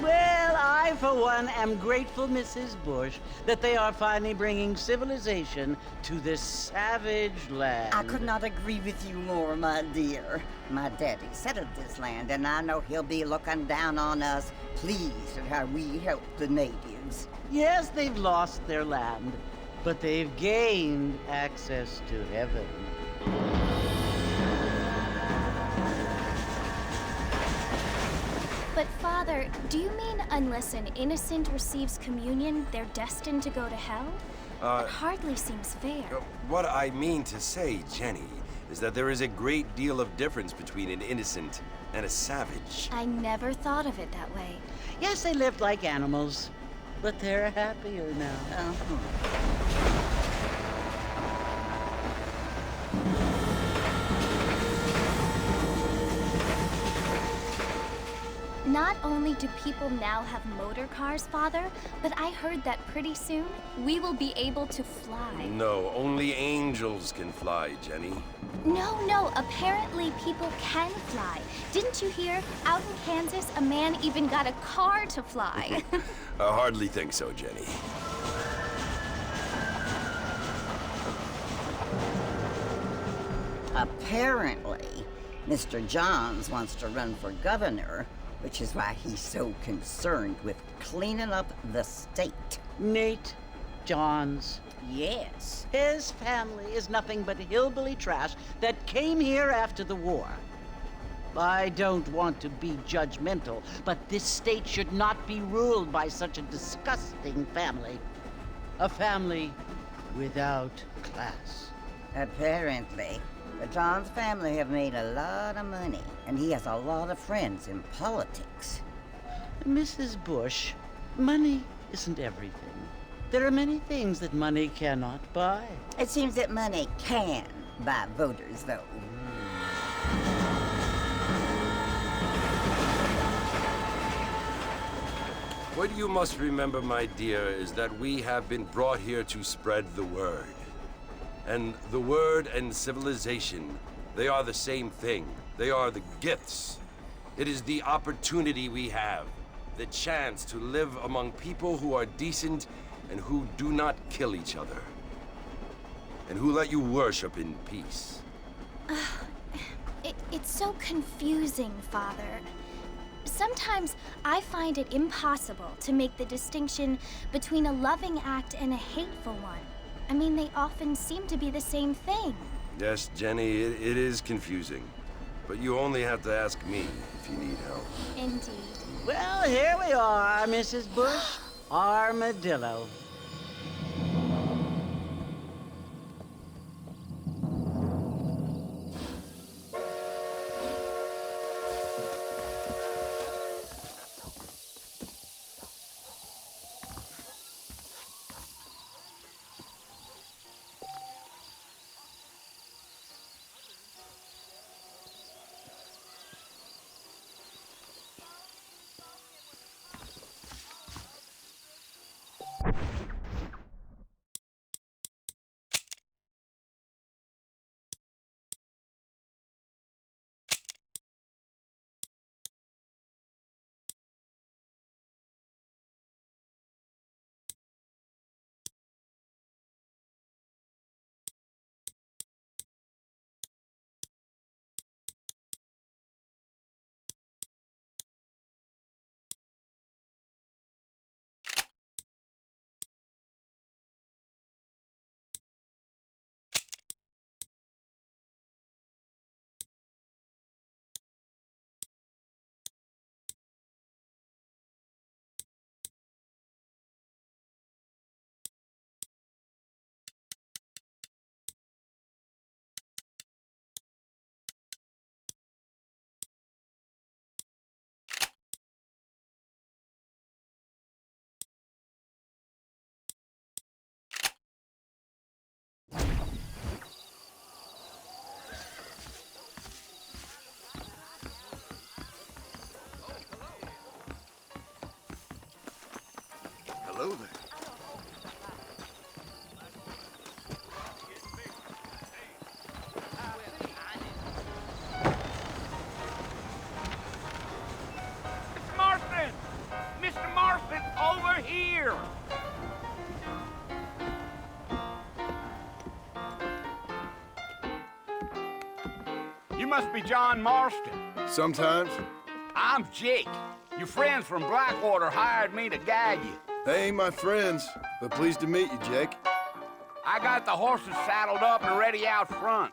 Well, I, for one, am grateful, Mrs. Bush, that they are finally bringing civilization to this savage land. I could not agree with you more, my dear. My daddy settled this land, and I know he'll be looking down on us, pleased at how we help the natives. Yes, they've lost their land, but they've gained access to heaven. But Father, do you mean unless an innocent receives communion, they're destined to go to hell? It hardly seems fair. What I mean to say, Jenny, is that there is a great deal of difference between an innocent and a savage. I never thought of it that way. Yes, they lived like animals, but they're happier now. Not only do people now have motor cars, Father, but I heard that pretty soon we will be able to fly. No, only angels can fly, Jenny. No, apparently people can fly. Didn't you hear? Out in Kansas, a man even got a car to fly. I hardly think so, Jenny. Apparently, Mr. Johns wants to run for governor, which is why he's so concerned with cleaning up the state. Nate Johns. Yes. His family is nothing but hillbilly trash that came here after the war. I don't want to be judgmental, but this state should not be ruled by such a disgusting family. A family without class. Apparently, the Johns family have made a lot of money, and he has a lot of friends in politics. Mrs. Bush, money isn't everything. There are many things that money cannot buy. It seems that money can buy voters, though. What you must remember, my dear, is that we have been brought here to spread the word. And the word and civilization, they are the same thing. They are the gifts. It is the opportunity we have, the chance to live among people who are decent and who do not kill each other, and who let you worship in peace. It's so confusing, Father. Sometimes I find it impossible to make the distinction between a loving act and a hateful one. I mean, they often seem to be the same thing. Yes, Jenny, it is confusing. But you only have to ask me if you need help. Indeed. Well, here we are, Mrs. Bush. Armadillo. must be John Marston. Sometimes. I'm Jake. Your friends from Blackwater hired me to guide you. They ain't my friends, but pleased to meet you, Jake. I got the horses saddled up and ready out front.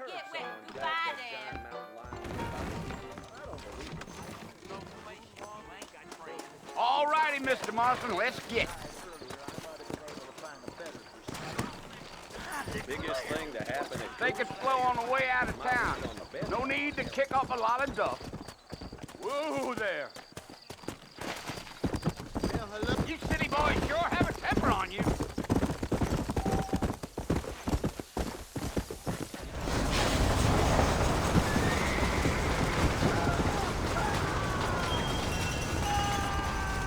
Get wet. Goodbye, then. All righty, Mr. Marston, let's get. Biggest thing to happen is Take it slow on the way out of town. No need to kick up a lot of dust. Whoa there. You city boys sure have a temper on you.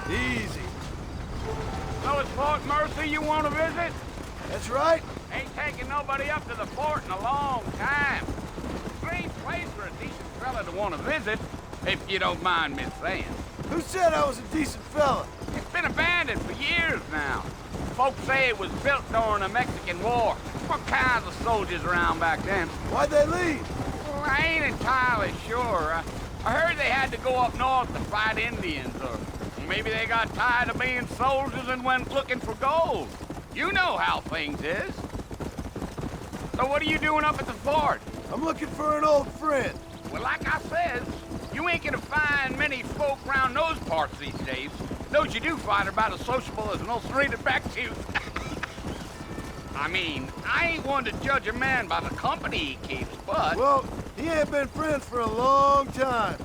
Easy. So it's Fort Mercy you want to visit? That's right. Ain't taking nobody up to the fort in a long time. Great place for a decent fella to want to visit, if you don't mind me saying. Who said I was a decent fella? It's been abandoned for years now. Folks say it was built during the Mexican War. What kinds of soldiers around back then? Why'd they leave? Well, I ain't entirely sure. I heard they had to go up north to fight Indians, or maybe they got tired of being soldiers and went looking for gold. You know how things is. So what are you doing up at the fort? I'm looking for an old friend. Well, like I said, you ain't gonna find many folk round those parts these days. Those you do find are about as sociable as an ulcerated back tooth. I mean, I ain't one to judge a man by the company he keeps, but... Well, he ain't been friends for a long time.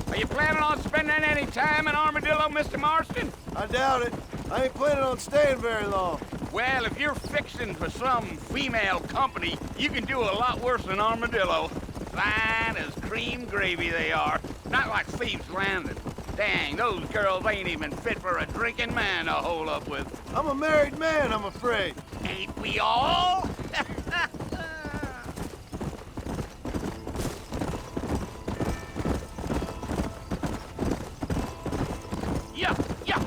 Are you planning on spending any time in Armadillo, Mr. Marston? I doubt it. I ain't planning on staying very long. Well, if you're fixing for some female company, you can do a lot worse than Armadillo. Fine as cream gravy they are. Not like Thieves' Landing. Dang, those girls ain't even fit for a drinking man to hole up with. I'm a married man, I'm afraid. Ain't we all? Yeah, yeah.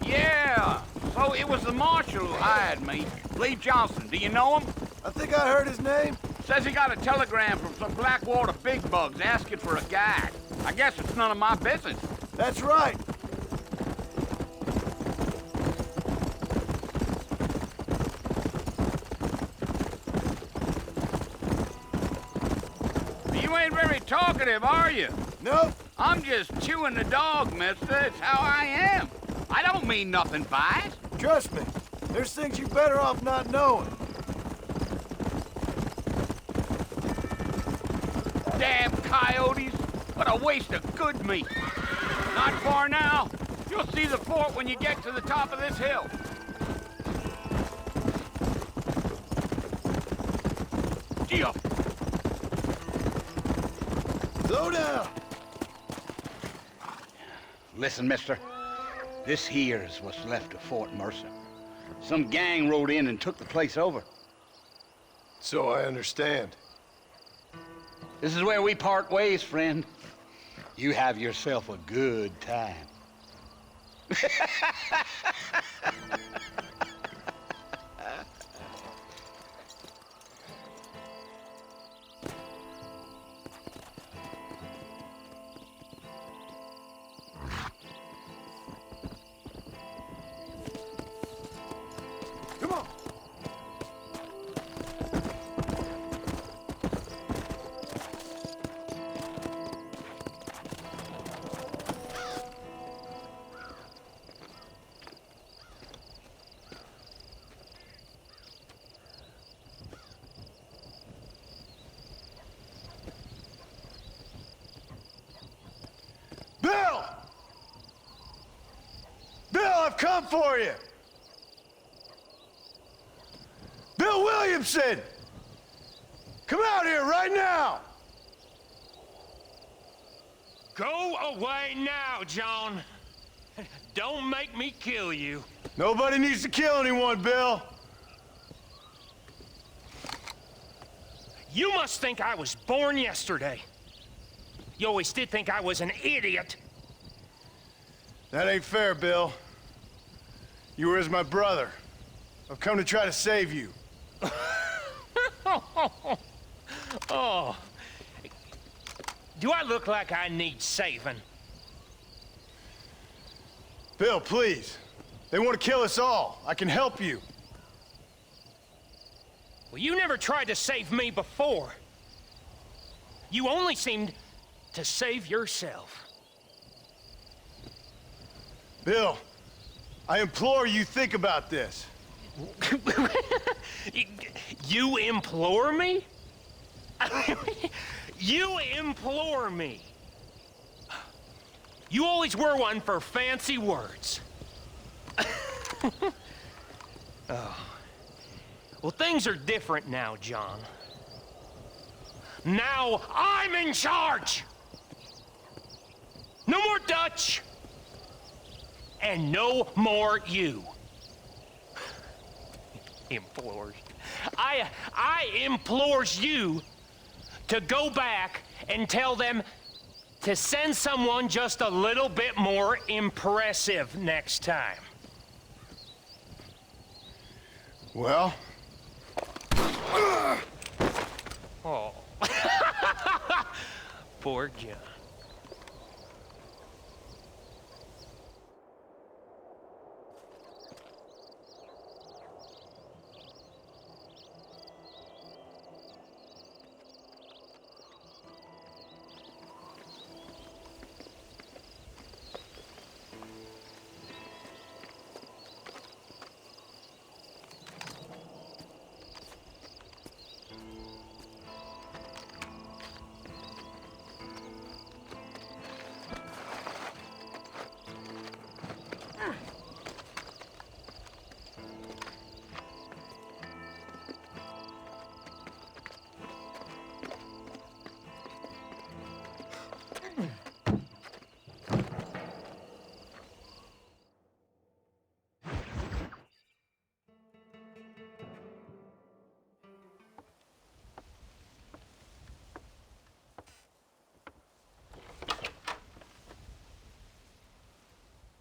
Yeah, so it was the marshal who hired me. Lee Johnson, do you know him? I think I heard his name. Says he got a telegram from some Blackwater big bugs asking for a guide. I guess it's none of my business. That's right. You ain't very talkative, are you? Nope. I'm just chewing the dog, mister. It's how I am. I don't mean nothing by it. Trust me. There's things you're better off not knowing. Damn coyotes. What a waste of good meat. Not far now. You'll see the fort when you get to the top of this hill. Gee up. Slow down. Listen, mister. This here is what's left of Fort Mercer. Some gang rode in and took the place over. So I understand. This is where we part ways, friend. You have yourself a good time. Come on. Bill! Bill, I've come for you! Bill Williamson! Come out here right now! Go away now, John. Don't make me kill you. Nobody needs to kill anyone, Bill. You must think I was born yesterday. You always did think I was an idiot. That ain't fair, Bill. You were as my brother. I've come to try to save you. Oh. Do I look like I need saving? Bill, please. They want to kill us all. I can help you. Well, you never tried to save me before. You only seemed to save yourself. Bill, I implore you think about this. You implore me? You implore me. You always were one for fancy words. Oh. Well, things are different now, John. Now I'm in charge! No more Dutch! And no more you. Implores. I implores you to go back and tell them to send someone just a little bit more impressive next time. Well? Oh. Poor John.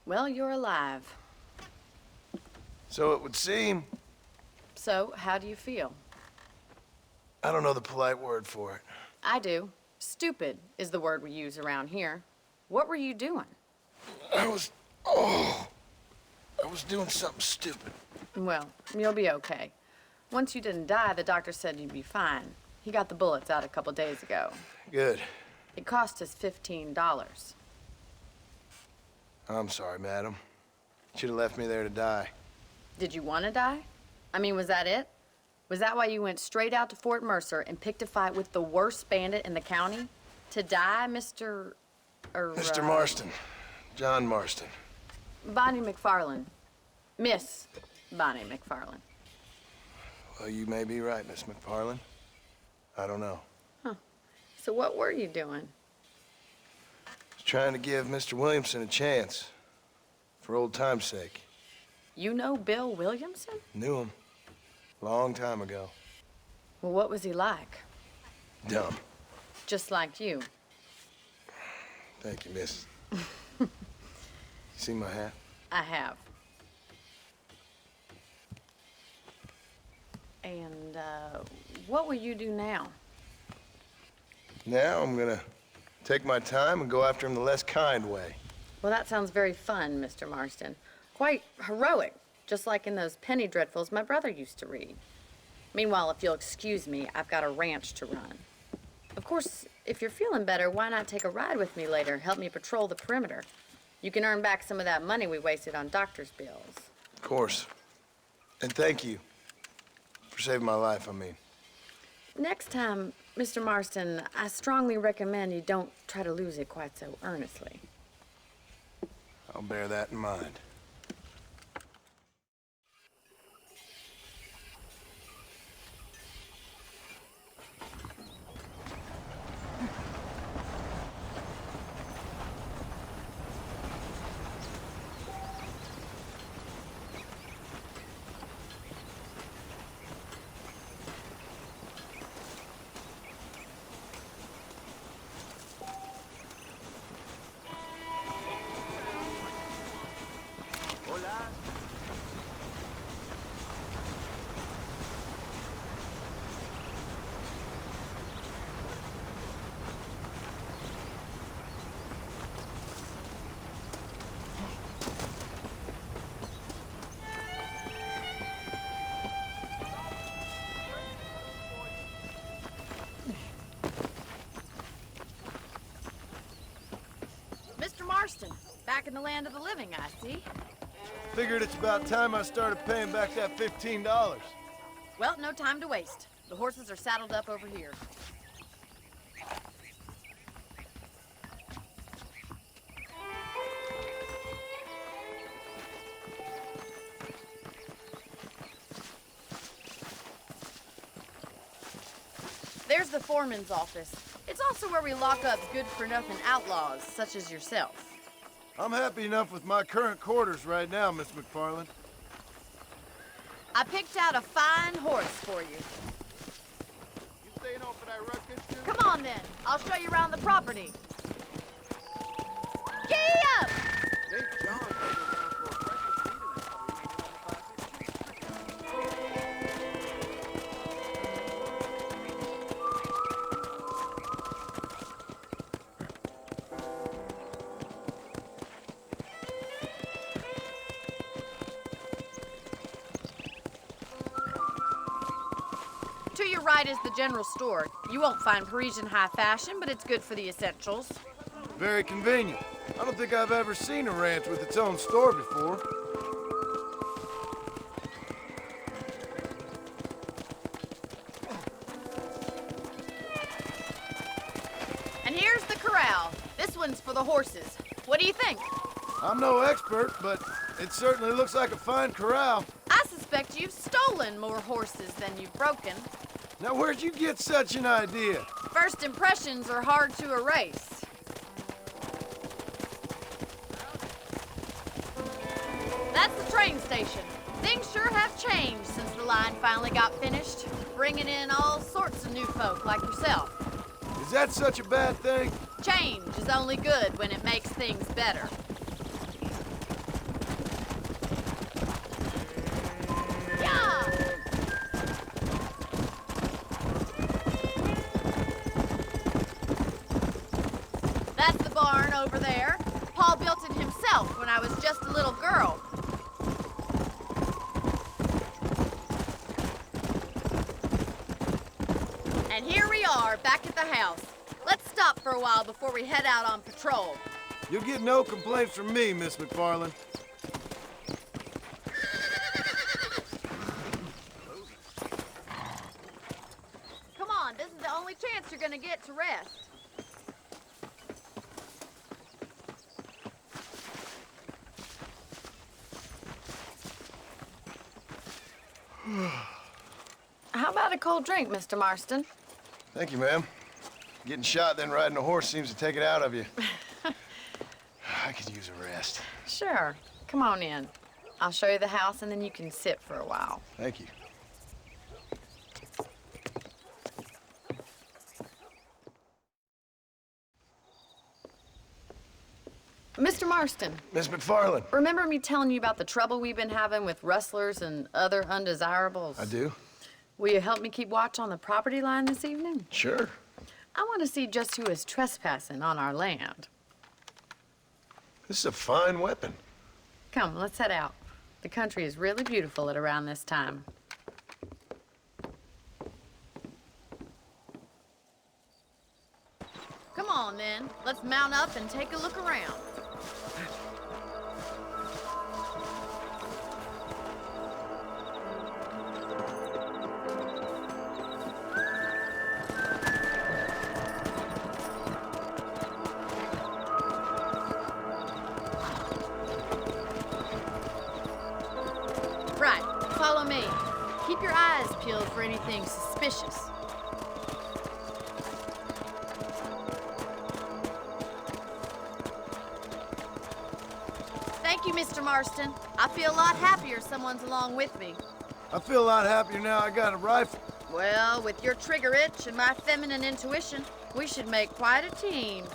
Well, you're alive. So it would seem. So, how do you feel? I don't know the polite word for it. I do. Stupid is the word we use around here. What were you doing? I was doing something stupid. Well, you'll be okay. Once you didn't die, the doctor said you'd be fine. He got the bullets out a couple days ago. Good. It cost us $15. I'm sorry, madam. Should have left me there to die. Did you want to die? I mean, was that it? Was that why you went straight out to Fort Mercer and picked a fight with the worst bandit in the county? To die, Mr. Mr. Marston. John Marston. Bonnie McFarland. Miss Bonnie McFarland. Well, you may be right, Miss McFarland. I don't know. So what were you doing? I was trying to give Mr. Williamson a chance. For old time's sake. You know Bill Williamson? Knew him. Long time ago. Well, what was he like? Dumb. Just like you. Thank you, miss. You see my hat? I have. And, what will you do now? Now I'm gonna take my time and go after him the less kind way. Well, that sounds very fun, Mr. Marston. Quite heroic, just like in those penny dreadfuls my brother used to read. Meanwhile, if you'll excuse me, I've got a ranch to run. Of course, if you're feeling better, why not take a ride with me later? Help me patrol the perimeter. You can earn back some of that money we wasted on doctor's bills. Of course. And thank you. For saving my life, I mean. Next time, Mr. Marston, I strongly recommend you don't try to lose it quite so earnestly. I'll bear that in mind. land of the living, I see. Figured it's about time I started paying back that $15. Well, no time to waste. The horses are saddled up over here. There's the foreman's office. It's also where we lock up good-for-nothing outlaws, such as yourself. I'm happy enough with my current quarters right now, Miss McFarland. I picked out a fine horse for you. You staying on for that ruckus, too? Come on, then. I'll show you around the property. Gee up! Hey, John, for a breakfast To your right is the general store. You won't find Parisian high fashion, but it's good for the essentials. Very convenient. I don't think I've ever seen a ranch with its own store before. And here's the corral. This one's for the horses. What do you think? I'm no expert, but it certainly looks like a fine corral. I suspect you've stolen more horses than you've broken. Now, where'd you get such an idea? First impressions are hard to erase. That's the train station. Things sure have changed since the line finally got finished, bringing in all sorts of new folk like yourself. Is that such a bad thing? Change is only good when it makes things better. Yeah! That's the barn over there. Paul built it himself when I was just a little girl. And here we are, back at the house. Let's stop for a while before we head out on patrol. You'll get no complaints from me, Miss McFarland. Come on, this is the only chance you're gonna get to rest. How about a cold drink, Mr. Marston? Thank you, ma'am. Getting shot, then riding a horse seems to take it out of you. I could use a rest. Sure. Come on in. I'll show you the house, and then you can sit for a while. Thank you. Mr. Marston, Miss McFarland. remember me telling you about the trouble we've been having with rustlers and other undesirables? I do. Will you help me keep watch on the property line this evening? Sure. I want to see just who is trespassing on our land. This is a fine weapon. Come, let's head out. The country is really beautiful at around this time. Come on, then. Let's mount up and take a look around. Right, follow me. Keep your eyes peeled for anything suspicious. Thank you, Mr. Marston. I feel a lot happier someone's along with me. I feel a lot happier now I got a rifle. Well, with your trigger itch and my feminine intuition, we should make quite a team.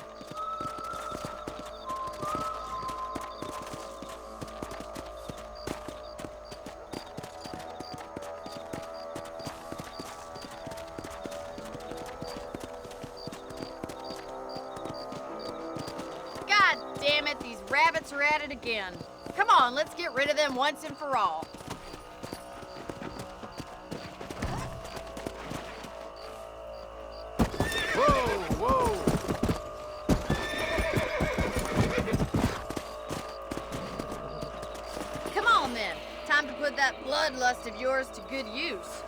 God damn it, these rabbits are at it again. Come on, let's get rid of them once and for all. Whoa, whoa. wanderlust of yours to good use.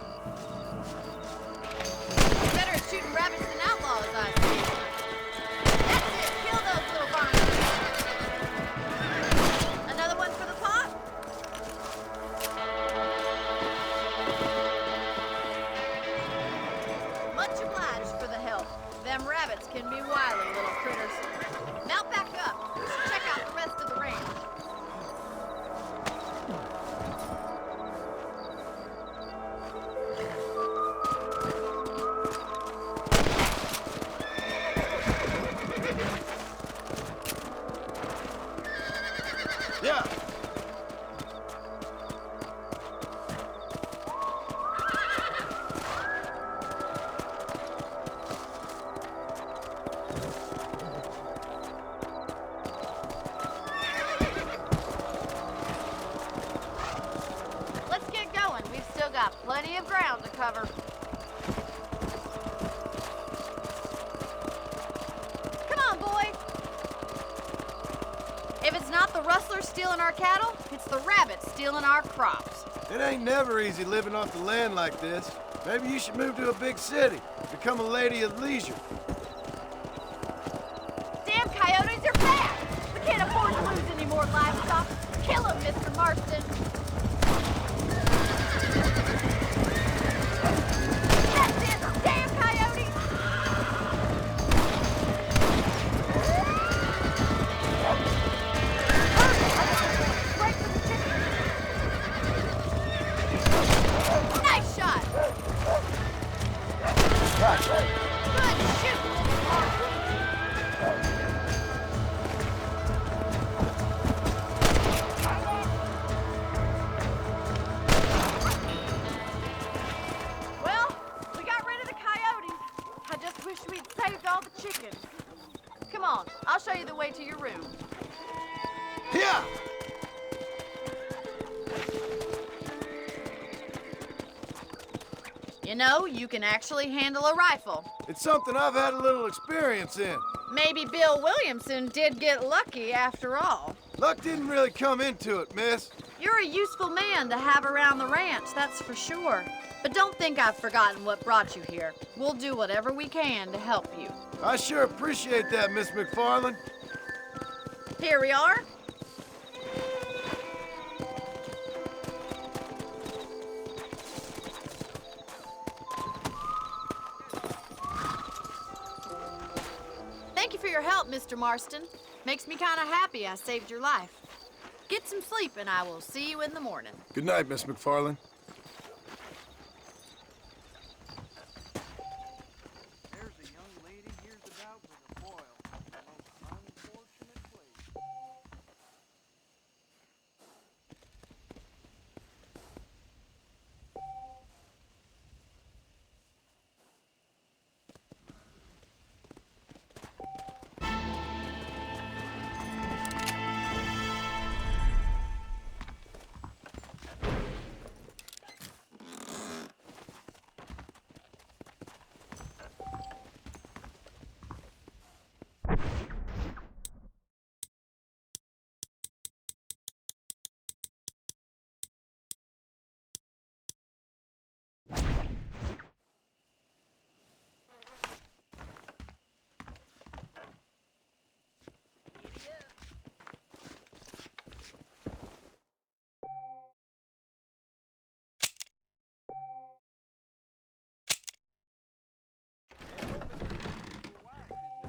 Better at shooting rabbits than outlaws, I see. That's it! Kill those little varmints! Another one for the pot? Much obliged for the help. Them rabbits can be wily little critters. Mount back up. We should check out the rest of the range. Yeah. Let's get going. We've still got plenty of ground to cover. Come on, boy. If it's not the rustlers stealing our cattle, it's the rabbits stealing our crops. It ain't never easy living off the land like this. Maybe you should move to a big city. Become a lady of leisure. Damn coyotes are bad! We can't afford to lose any more livestock. Kill them, Mr. Marston. That's it! Damn coyotes! Break for the chicken. Nice shot! Good shoot, Mr. Marston. Well, we got rid of the coyotes. I just wish we'd saved all the chickens. Come on, I'll show you the way to your room. Yeah. You know, you can actually handle a rifle. It's something I've had a little experience in. Maybe Bill Williamson did get lucky after all. Luck didn't really come into it, miss. You're a useful man to have around the ranch, that's for sure. But don't think I've forgotten what brought you here. We'll do whatever we can to help you. I sure appreciate that, Miss McFarland. Here we are. Thank you for your help, Mr. Marston. Makes me kind of happy I saved your life. Get some sleep and I will see you in the morning. Good night, Miss McFarland.